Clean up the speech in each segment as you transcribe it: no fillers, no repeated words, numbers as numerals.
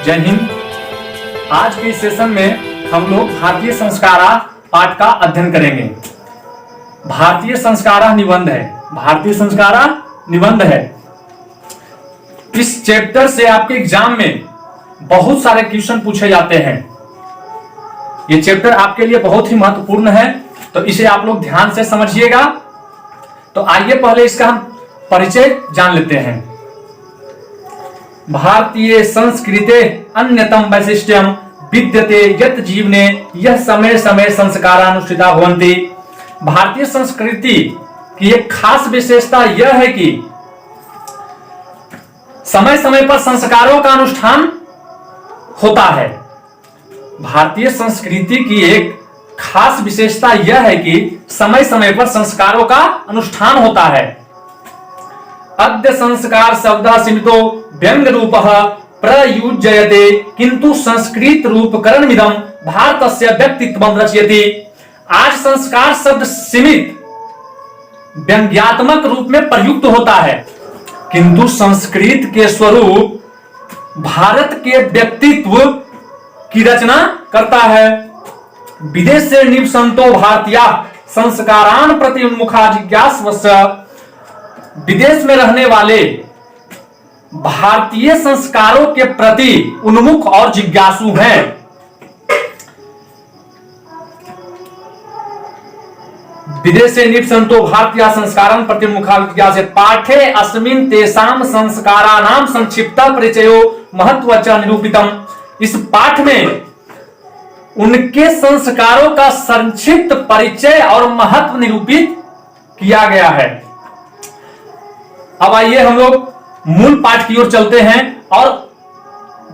जय हिंद। आज के इस सेशन में हम लोग भारतीय संस्कारा पाठ का अध्ययन करेंगे। भारतीय संस्कारा निबंध है। भारतीय संस्कारा निबंध है। इस चैप्टर से आपके एग्जाम में बहुत सारे क्वेश्चन पूछे जाते हैं। ये चैप्टर आपके लिए बहुत ही महत्वपूर्ण है, तो इसे आप लोग ध्यान से समझिएगा। तो आइए पहले इसका हम परिचय जान लेते हैं। भारतीय संस्कृते अन्यतम वैशिष्ट्यम विद्यते यत् जीवने यह समय समय संस्कारानुष्ठिता भवन्ति। भारतीय संस्कृति की एक खास विशेषता यह है कि समय समय पर संस्कारों का अनुष्ठान होता है। भारतीय संस्कृति की एक खास विशेषता यह है कि समय समय पर संस्कारों का अनुष्ठान होता है। अद्य संस्कार शब्द सीमितो व्यंग रूप प्रयुज्यते किंतु संस्कृत रूपकरणमिदं भारतस्य व्यक्तित्वं रचयति। आज संस्कार शब्द सीमित व्यंग्यात्मक रूप में प्रयुक्त होता है, किंतु संस्कृत के स्वरूप भारत के व्यक्तित्व की रचना करता है। विदेश से निवसंतो भारतीय संस्कारान प्रति उन्मुखा जिज्ञासवस्य। विदेश में रहने वाले भारतीय संस्कारों के प्रति उन्मुख और जिज्ञासु हैं। विदेश से निवसंतो भारतीय संस्कारान प्रति उन्मुखा जिज्ञासे पाठे अस्मिन् तेषां संस्काराणां संक्षिप्त परिचयो महत्व च निरूपितम्। इस पाठ में उनके संस्कारों का संक्षिप्त परिचय और महत्व निरूपित किया गया है। अब आइए हम लोग मूल पाठ की ओर चलते हैं और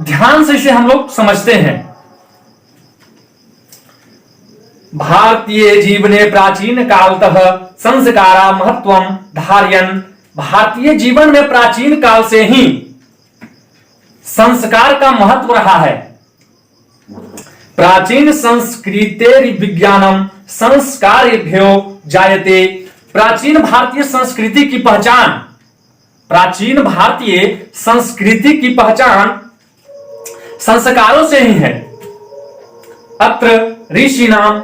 ध्यान से इसे हम लोग समझते हैं। भारतीय जीवने प्राचीन कालतः संस्कारा महत्वम धारयन्। भारतीय जीवन में प्राचीन काल से ही संस्कार का महत्व रहा है। प्राचीन संस्कृतेर विज्ञानम संस्कारेभ्यो जायते। प्राचीन भारतीय संस्कृति की पहचान संस्कारों से ही है। अत्र ऋषीणाम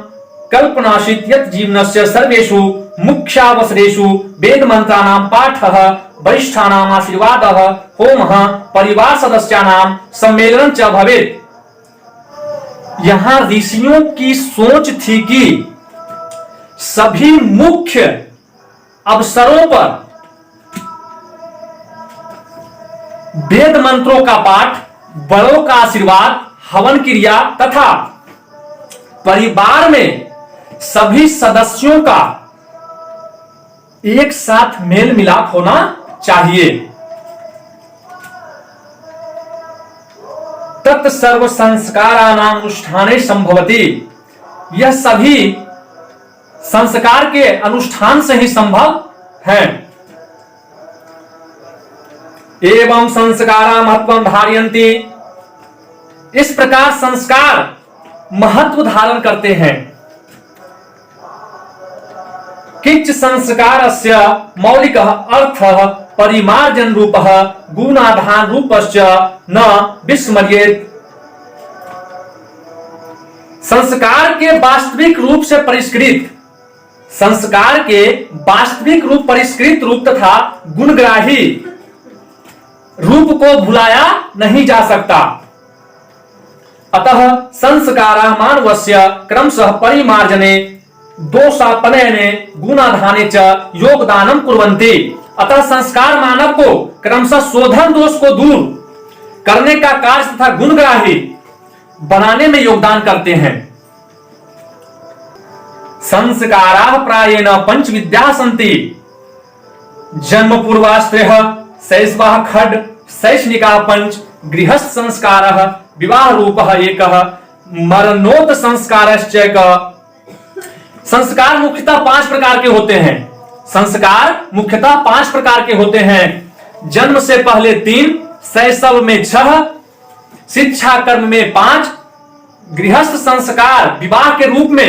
कल्पनाशीत यत् जीवनस्य सर्वेषु मुख्यावसरेषु वेद मंत्राणां पाठः वरिष्ठानां आशीर्वादः होमः परिवार सदस्यानां सम्मेलनं च भवेत्। यहां ऋषियों की सोच थी कि सभी मुख्य अवसरों पर वेद मंत्रों का पाठ, बड़ों का आशीर्वाद, हवन क्रिया तथा परिवार में सभी सदस्यों का एक साथ मेल मिलाप होना चाहिए। तत् सर्व संस्काराणां अनुष्ठाने संभवति। यह सभी संस्कार के अनुष्ठान से ही संभव है। एवं संस्कारा महत्वं धारयन्ति। इस प्रकार संस्कार महत्व धारण करते हैं। किंच संस्कारस्य मौलिकः अर्थः परिमार्जन रूपः गुणाधान रूपश्च न विस्मर्येत्। संस्कार के वास्तविक रूप से परिष्कृत, संस्कार के वास्तविक रूप परिष्कृत रूप तथा गुणग्राही रूप को भुलाया नहीं जा सकता। अतः संस्कारा मानवस्य क्रमशः परिमार्जने दोषापनयने गुणाधाने च योगदानं कुर्वन्ति। अतः संस्कार मानव को क्रमशः शोधन दोष को दूर करने का कार्य तथा गुणग्राही बनाने में योगदान करते हैं। संस्काराः प्रायेण पंच विद्याः सन्ति। जन्म पूर्वाश्रयः शैशवः खड् शैक्षणिका पंच गृहस्थ संस्कारः विवाह रूपः एकः मरणोत्तर संस्कारश्चैकः। संस्कार मुख्यतः 5 प्रकार के होते हैं। संस्कार मुख्यतः 5 प्रकार के होते हैं। जन्म से पहले 3, शैशव में 6, शिक्षा कर्म में 5, गृहस्थ संस्कार विवाह के रूप में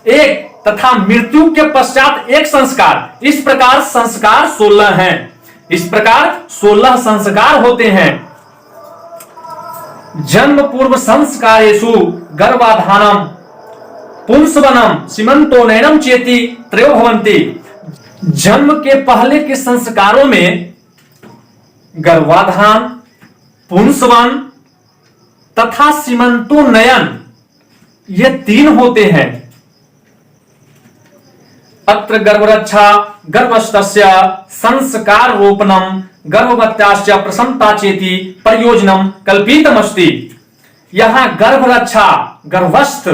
1 तथा मृत्यु के पश्चात 1 संस्कार। इस प्रकार संस्कार 16 हैं। इस प्रकार 16 संस्कार होते हैं। जन्म पूर्व संस्कारेषु गर्भाधानम पुंसवनम सीमंतोनयनम चेति त्रयो भवन्ति। जन्म के पहले के संस्कारों में गर्भाधान, पुंसवन तथा सीमंतोन्नयन ये 3 होते हैं। अत्र गर्भरक्षा गर्भस्थस्य संस्कार रोपणम गर्भवत्याश्च प्रसन्नता चेति प्रयोजनम कल्पितमस्ति। यहां गर्भरक्षा गर्भस्थ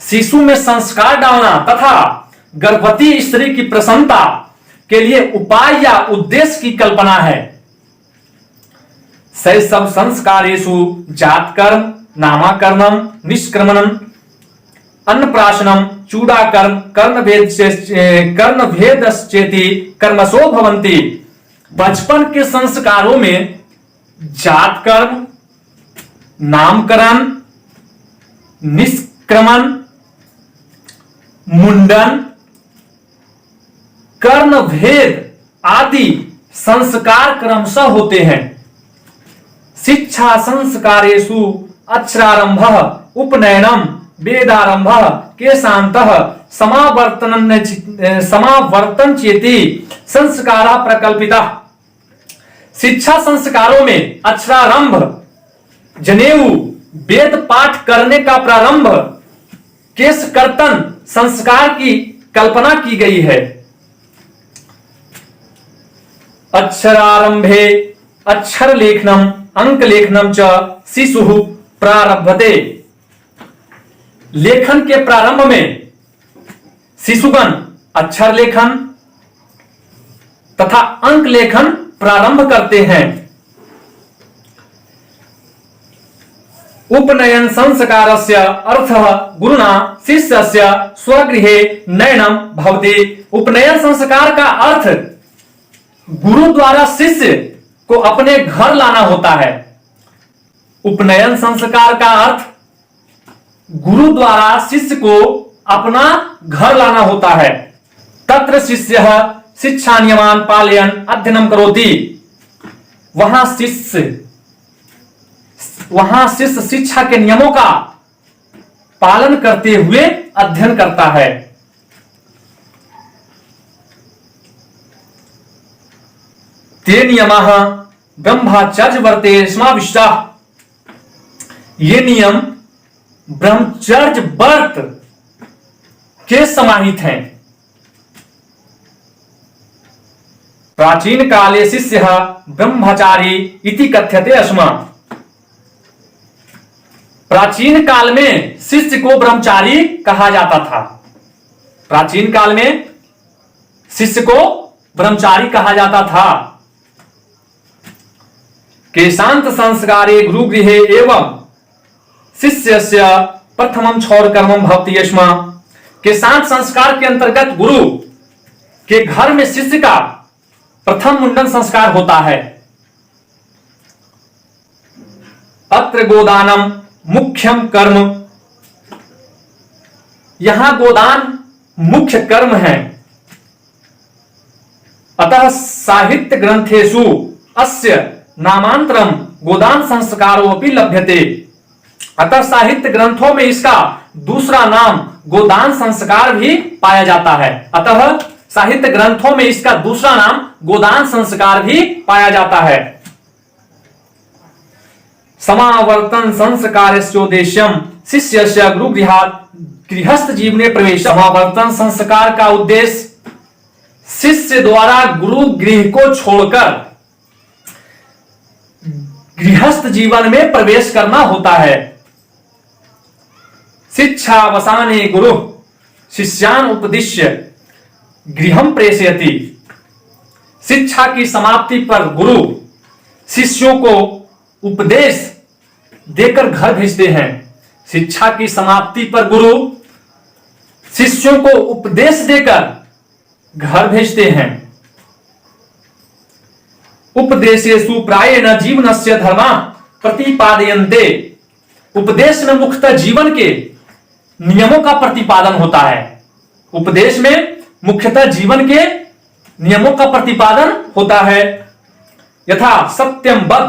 शिशु में संस्कार डालना तथा गर्भवती स्त्री की प्रसन्नता के लिए उपाय या उद्देश्य की कल्पना है। शैशव संस्कारेषु जातकर्म, नामकरणम, निष्क्रमणम, अन्नप्राशनम, चूड़ाकर्म, कर्णभेदश्चेति कर्मसो भवन्ति। बचपन के संस्कारों में जातकर्म, नामकरण, निष्क्रमण, मुंडन, कर्णभेद आदि संस्कार क्रमशः होते हैं। शिक्षा संस्कारेषु अक्षरारंभ, उपनयनम, वेदारंभ, केशांतः, समावर्तन चेति संस्कारा प्रकल्पिता। शिक्षा संस्कारों में अक्षरारंभ, जनेऊ, वेद पाठ करने का प्रारंभ, केश कर्तन संस्कार की कल्पना की गई है। अक्षरारंभे अक्षर लेखनम अंक लेखनम च शिशु प्रारभते। लेखन के प्रारंभ में शिशुगण अक्षर लेखन तथा अंक लेखन प्रारंभ करते हैं। उपनयन संस्कारस्य अर्थः गुरुना शिष्यस्य स्वगृहे नयनम भवति। उपनयन संस्कार का अर्थ गुरु द्वारा शिष्य को अपने घर लाना होता है। उपनयन संस्कार का अर्थ गुरु द्वारा शिष्य को अपना घर लाना होता है। तत्र शिष्यः शिक्षा नियमान पालयन अध्ययनम करोति। वहां शिष्य शिक्षा के नियमों का पालन करते हुए अध्ययन करता है। ते नियमः ब्रह्मचर्य वर्ते समाविष्टाः। ये नियम ब्रह्मचर्य व्रत के समाहित हैं। प्राचीन काले शिष्यः ब्रह्मचारी इति कथ्यते स्म। प्राचीन काल में शिष्य को ब्रह्मचारी कहा जाता था। प्राचीन काल में शिष्य को ब्रह्मचारी कहा जाता था। केशांत संस्कारे गुरुगृहे एवं शिष्यस्य प्रथमं क्षौरकर्मं भवति स्म। केशांत संस्कार के अंतर्गत गुरु के घर में शिष्य का प्रथम मुंडन संस्कार होता है। अत्र गोदानम मुख्यम कर्म। यहां गोदान मुख्य कर्म है। अतः साहित्य ग्रंथेषु अस्य नामांतरम गोदान संस्कारो अपि लभ्यते। अतः साहित्य ग्रंथों में इसका दूसरा नाम गोदान संस्कार भी पाया जाता है। अतः साहित्य ग्रंथों में इसका दूसरा नाम गोदान संस्कार भी पाया जाता है। समावर्तन संस्कारस्योद्देश्यम शिष्यस्य गुरुगृहात् गृहस्थ जीवने प्रवेश। समावर्तन संस्कार का उद्देश्य शिष्य द्वारा गुरु गृह को छोड़कर गृहस्थ जीवन में प्रवेश करना होता है। शिक्षावसाने गुरु शिष्यान उपदिश्य गृहं प्रेषयति। शिक्षा की समाप्ति पर गुरु शिष्यों को उपदेश देकर घर भेजते हैं। शिक्षा की समाप्ति पर गुरु शिष्यों को उपदेश देकर घर भेजते हैं। उपदेशेषु प्रायेण जीवनस्य धर्मा प्रतिपादयन्ते। उपदेश में मुख्यतः जीवन के नियमों का प्रतिपादन होता है। उपदेश में मुख्यतः जीवन के नियमों का प्रतिपादन होता है। यथा सत्यम बद्ध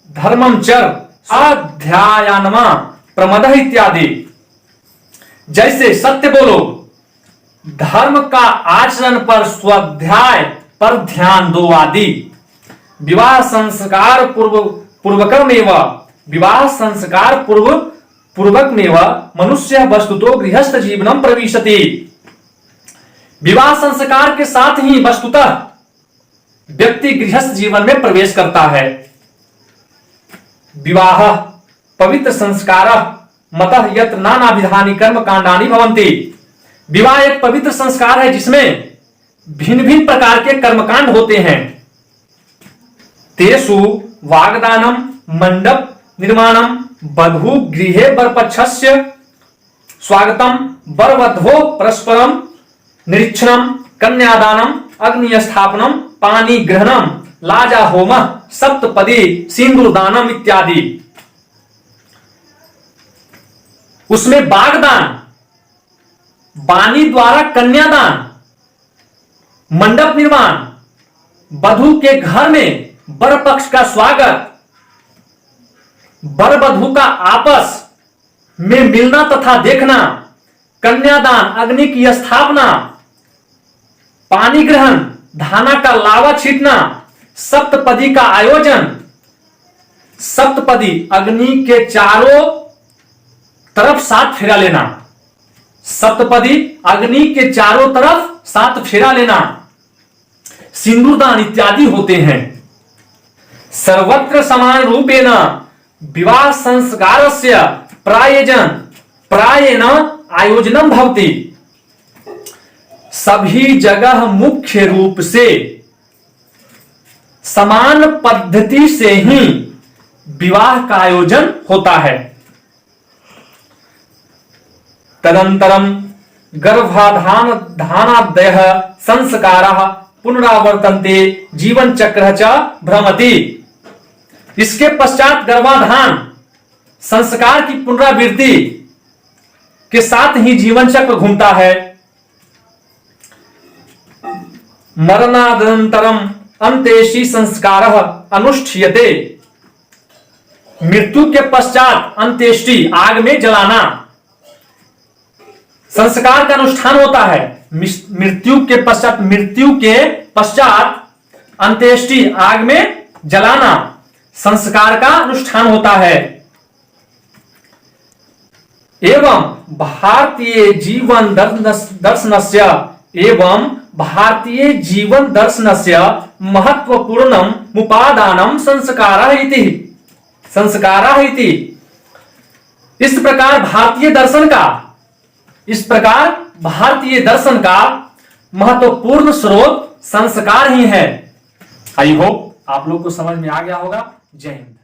धर्मम चर अध्यायानमा प्रमदः इत्यादि। जैसे सत्य बोलो, धर्म का आचरण पर, स्वाध्याय पर ध्यान दो आदि। विवाह संस्कार पूर्वकमेव, विवाह संस्कार पूर्वकमेव मनुष्य वस्तुतो गृहस्थ जीवनम प्रविशति। विवाह संस्कार के साथ ही वस्तुतः व्यक्ति गृहस्थ जीवन में प्रवेश करता है। विवाह पवित्र संस्कार मतः यत् नाना विधानि कर्म कांडानि भवन्ति। विवाह एक पवित्र संस्कार है जिसमें भिन्न भिन्न प्रकार के कर्मकांड होते हैं। तेषु वाग्दानम, मंडप निर्माणम, वधू गृहे वरपक्षस्य स्वागतम, वरवधो परस्परम निरीक्षणम, कन्यादानम, अग्नि स्थापनम, पानी ग्रहणम, लाजा होम, सप्तपदी, सिंदूरदानम इत्यादि। उसमें वाग्दान, वाणी द्वारा कन्यादान, मंडप निर्माण, वधू के घर में वर पक्ष का स्वागत, वर वधू का आपस में मिलना तथा देखना, कन्यादान, अग्नि की स्थापना, पानी ग्रहण, धाना का लावा छीटना, सप्तपदी का आयोजन। सप्तपदी अग्नि के चारों तरफ 7 फेरा लेना। सप्तपदी अग्नि के चारों तरफ 7 फेरा लेना, सिंदूरदान इत्यादि होते हैं। सर्वत्र समान रूपेण विवाह संस्कारस्य प्रायेण आयोजनम भवति। सभी जगह मुख्य रूप से समान पद्धति से ही विवाह का आयोजन होता है। तदंतरम गर्भाधान धानादयः संस्काराः पुनरावर्तन्ते जीवन चक्र च भ्रमति। इसके पश्चात गर्भाधान संस्कार की पुनरावृत्ति के साथ ही जीवन चक्र घूमता है। मरणादनंतरम अंत्येष्टि संस्कारः अनुष्ठीयते। मृत्यु के पश्चात अंत्येष्टि, आग में जलाना, संस्कार का अनुष्ठान होता है। मृत्यु के पश्चात अंत्येष्टि, आग में जलाना, संस्कार का अनुष्ठान होता है। एवं भारतीय जीवन दर्शनस्य महत्वपूर्णम उपादानम संस्कारः इति। इस प्रकार भारतीय दर्शन का महत्वपूर्ण स्रोत संस्कार ही है। आई होप आप लोग को समझ में आ गया होगा। जय हिंद।